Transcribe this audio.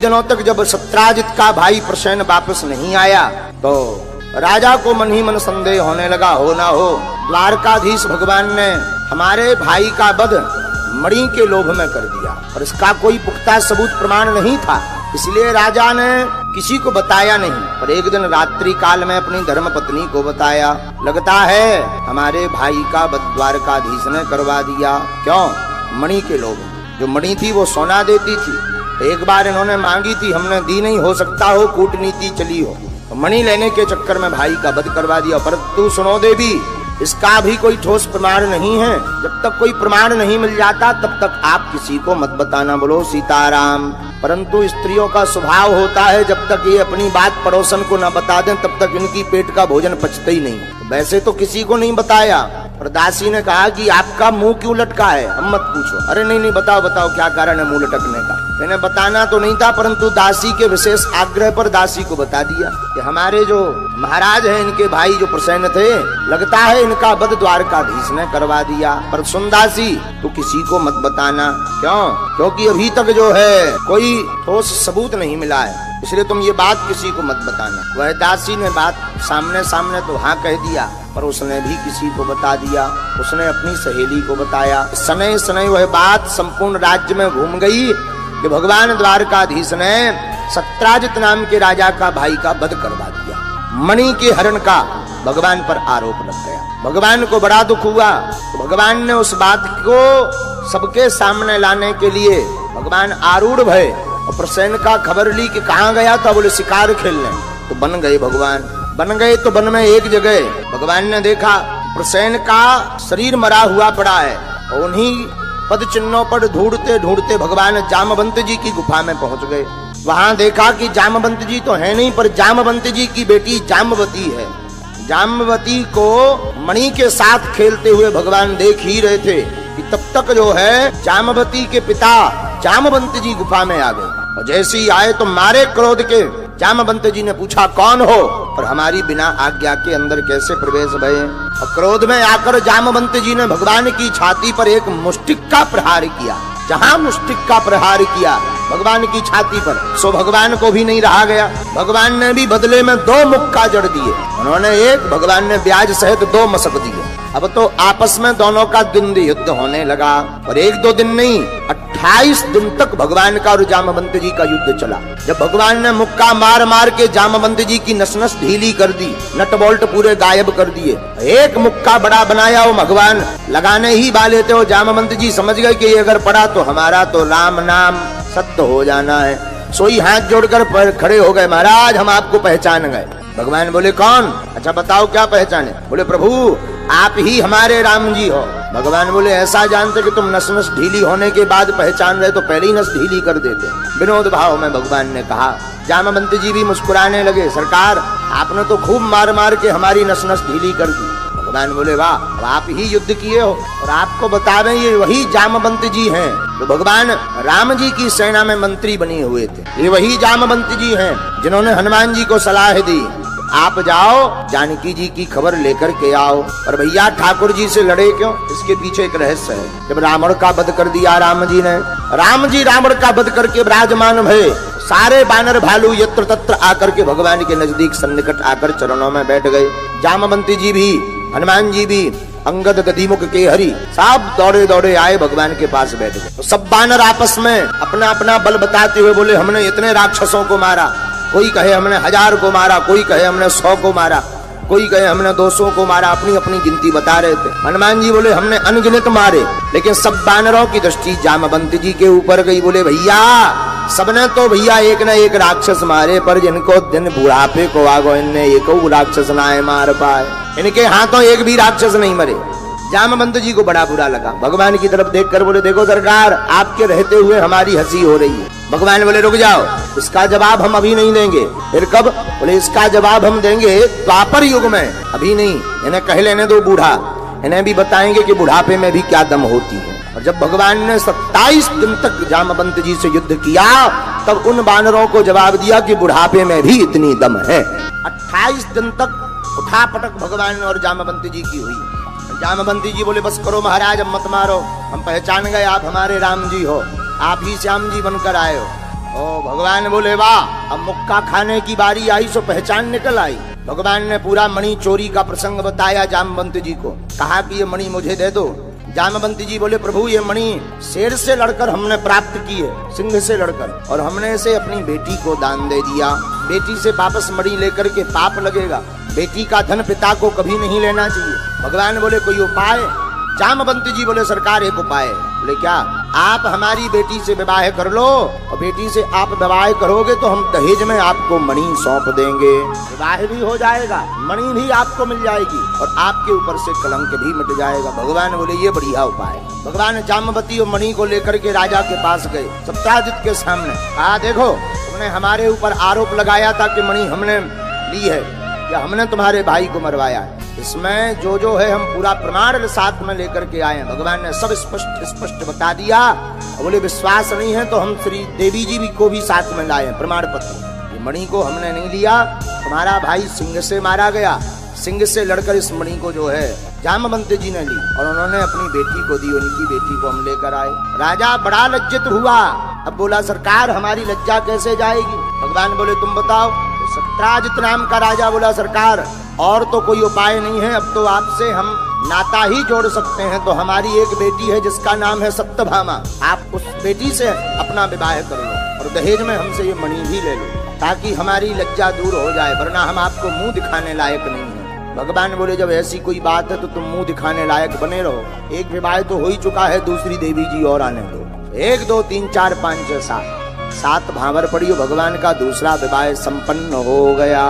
दिनों तक जब सत्राजित का भाई प्रसेन वापस नहीं आया तो राजा को मन ही मन संदेह होने लगा, हो ना हो द्वारकाधीश भगवान ने हमारे भाई का वध मणि के लोभ में कर दिया, और इसका कोई पुख्ता सबूत प्रमाण नहीं था, इसलिए राजा ने किसी को बताया नहीं। पर एक दिन रात्रि काल में अपनी धर्म पत्नी को बताया, लगता है हमारे भाई का वध द्वारकाधीश ने करवा दिया। क्यों? मणि के लोभ। जो मणि थी वो सोना देती थी, एक बार इन्होंने मांगी थी, हमने दी नहीं, हो सकता हो कूटनीति चली हो, तो मणि लेने के चक्कर में भाई का वध करवा दिया। परंतु सुनो देवी, इसका भी कोई ठोस प्रमाण नहीं है, जब तक कोई प्रमाण नहीं मिल जाता तब तक आप किसी को मत बताना। बोलो सीताराम। परंतु स्त्रियों का स्वभाव होता है, जब तक ये अपनी बात पड़ोसन को न बता दें तब तक इनकी पेट का भोजन पचता ही नहीं। वैसे तो किसी को नहीं बताया, और दासी ने कहा कि आपका मुंह क्यों लटका है, हम मत पूछो। अरे नहीं नहीं, बताओ बताओ क्या कारण है मुंह लटकने का। मैंने बताना तो नहीं था, परंतु दासी के विशेष आग्रह पर दासी को बता दिया कि हमारे जो महाराज हैं, इनके भाई जो प्रसेन थे, लगता है इनका वध द्वारकाधीश ने करवा दिया। पर सुन दासी, तू किसी को मत बताना। क्यों? क्योंकि अभी तक जो है कोई ठोस सबूत नहीं मिला है, इसलिए तुम ये बात किसी को मत बताना। वह दासी ने बात सामने सामने तो हाँ कह दिया, पर उसने भी किसी को बता दिया। उसने अपनी सहेली को बताया। सनय सनय वह बात संपूर्ण राज्य में घूम गई कि भगवान द्वारकाधीश ने सत्राजित नाम के राजा का भाई का वध करवा दिया। मणि के हरण का भगवान पर आरोप लग गया। भगवान को बड़ा दुख हुआ, तो भगवान ने उस बात को सबके सामने लाने के लिए भगवान आरूढ़ भय और प्रसेन का खबर ली कि कहाँ गया था। बोले शिकार खेलने। तो बन गए भगवान। बन गए तो वन में एक जगह भगवान ने देखा प्रसेन का शरीर मरा हुआ पड़ा है, और उन्हीं पद चिन्हों पर ढूंढते ढूंढते भगवान जामवंत जी की गुफा में पहुंच गए। वहां देखा कि जामवंत जी तो है नहीं, पर जामवंत जी की बेटी जाम्बवती है। जाम्बवती को मणि के साथ खेलते हुए भगवान देख ही रहे थे कि तब तक जो है जाम्बवती के पिता जामवंत जी गुफा में आ गए, और जैसे ही आए तो मारे क्रोध के जामवंत जी ने पूछा कौन हो, और हमारी बिना आज्ञा के अंदर कैसे प्रवेश भये। और क्रोध में आकर जामवंत जी ने भगवान की छाती पर एक मुष्टिक का प्रहार किया। जहां मुष्टिक का प्रहार किया भगवान की छाती पर, सो भगवान को भी नहीं रहा गया। भगवान ने भी बदले में 2 मुक्का जड़ दिए। उन्होंने एक, भगवान ने ब्याज सहित 2 मसक दिए। अब तो आपस में दोनों का द्वंद्व युद्ध होने लगा, और 1-2 दिन नहीं 28 दिन तक भगवान का और जामवंत जी का युद्ध चला। जब भगवान ने मुक्का मार मार के जामवंत जी की नस नस ढीली कर दी, नट बोल्ट पूरे गायब कर दिए, एक मुक्का बड़ा बनाया वो भगवान लगाने ही वाले थे। वो जामवंत जी समझ गए कि ये अगर पड़ा तो हमारा तो राम नाम सत्य हो जाना है। सोई हाथ जोड़कर खड़े हो गए, महाराज हम आपको पहचान गए। भगवान बोले कौन? अच्छा बताओ क्या पहचाने? बोले प्रभु आप ही हमारे राम जी हो। भगवान बोले ऐसा जानते कि तुम नस नस ढीली होने के बाद पहचान रहे तो पहले ही नस ढीली कर देते। विनोद भाव में भगवान ने कहा। जामवंत जी भी मुस्कुराने लगे, सरकार आपने तो खूब मार मार के हमारी नस नस ढीली कर दी। भगवान बोले वाह, अब आप ही युद्ध किए हो, और आपको बता दें ये वही जामवंत जी हैं तो भगवान राम जी की सेना में मंत्री बने हुए थे। ये वही जामवंत जी हैं जिन्होंने हनुमान जी को सलाह दी आप जाओ जानकी जी की खबर लेकर के आओ। और भैया ठाकुर जी से लड़े क्यों? इसके पीछे एक रहस्य है। जब रावण का वध कर दिया राम जी ने, राम जी रावण का वध करके विराजमान भये, सारे बानर भालू यत्र तत्र आकर के भगवान के नजदीक सन्निकट आकर चरणों में बैठ गए। जामवंती जी भी, हनुमान जी भी, अंगद दधिमुख के हरि सब दौड़े दौड़े आए भगवान के पास बैठ गए। तो सब बानर आपस में अपना अपना बल बताते हुए बोले हमने इतने राक्षसों को मारा। कोई कहे हमने 1000 को मारा, कोई कहे हमने 100 को मारा, कोई कहे हमने 200 को मारा, अपनी अपनी गिनती बता रहे थे। हनुमान जी बोले हमने अनगिनत मारे, लेकिन सब बानरों की दृष्टि जामवंत जी के ऊपर गई। बोले भैया सबने तो भैया एक न एक राक्षस मारे, पर जिनको दिन बुढ़ापे को आगो इनने एक राक्षस ना मार पाए, इनके हाथों एक भी राक्षस नहीं मरे। जामवंत जी को बड़ा बुरा लगा, भगवान की तरफ देखकर बोले देखो सरकार आपके रहते हुए हमारी हंसी हो रही है। भगवान बोले रुक जाओ, इसका जवाब हम अभी नहीं देंगे। फिर कब? बोले इसका जवाब हम देंगे द्वापर युग में, अभी नहीं, इन्हें कह लेने दो बूढ़ा, इन्हें भी बताएंगे कि बुढ़ापे में भी क्या दम होती है। और जब भगवान ने 27 दिन तक जामवंत जी से युद्ध किया तब उन बानरों को जवाब दिया कि बुढ़ापे में भी इतनी दम है। 28 दिन तक उठापटक भगवान और जामवंत जी की हुई। जामवंती जी बोले बस करो महाराज अब मत मारो, हम पहचान गए आप हमारे राम जी हो, आप ही श्याम जी बनकर आए हो। ओ भगवान बोले वाह, अब मुक्का खाने की बारी आई सो पहचान निकल आई। भगवान ने पूरा मणि चोरी का प्रसंग बताया जामवंत जी को, कहा कि ये मणि मुझे दे दो। जामवंत जी बोले प्रभु ये मणि शेर से लड़कर हमने प्राप्त की है, सिंह से लड़कर, और हमने इसे अपनी बेटी को दान दे दिया। बेटी से वापस मणि लेकर के पाप लगेगा, बेटी का धन पिता को कभी नहीं लेना चाहिए। भगवान बोले कोई उपाय? जामवंत जी बोले सरकार एक उपाय। बोले क्या? आप हमारी बेटी से विवाह कर लो, और बेटी से आप विवाह करोगे तो हम दहेज में आपको मणि सौंप देंगे। विवाह भी हो जाएगा, मणि भी आपको मिल जाएगी, और आपके ऊपर से कलंक भी मिट जाएगा। भगवान बोले ये बढ़िया उपाय। भगवान जामवती और मणि को लेकर के राजा के पास गए, सत्राजित के सामने। देखो तुमने हमारे ऊपर आरोप लगाया था कि मणि हमने ली है या हमने तुम्हारे भाई को मरवाया है, इसमें जो है हम पूरा प्रमाण साथ में लेकर के आए हैं। भगवान ने सब स्पष्ट बता दिया। बोले विश्वास नहीं है तो हम श्री देवी जी को भी साथ में लाए हैं प्रमाण पत्र। ये मणि को हमने नहीं लिया, तुम्हारा भाई सिंह से मारा गया, सिंह से लड़कर इस मणि को जो है जामवंत जी ने ली और उन्होंने अपनी बेटी को दी, उनकी बेटी को हम लेकर आए। राजा बड़ा लज्जित हुआ। अब बोला सरकार हमारी लज्जा कैसे जाएगी? भगवान बोले तुम बताओ। तो सत्राजित नाम का राजा बोला सरकार और तो कोई उपाय नहीं है, अब तो आपसे हम नाता ही जोड़ सकते हैं। तो हमारी एक बेटी है जिसका नाम है सत्यभामा, आप उस बेटी से अपना विवाह कर लो और दहेज में हमसे ये मणि भी ले लो, ताकि हमारी लज्जा दूर हो जाए, वरना हम आपको मुंह दिखाने लायक नहीं है। भगवान बोले जब ऐसी कोई बात है तो तुम मुंह दिखाने लायक बने रहो। एक विवाह तो हो ही चुका है, दूसरी देवी जी और आने दो। 1 2 3 4 5 6 7 भावर पड़ी, भगवान का दूसरा विवाह संपन्न हो गया।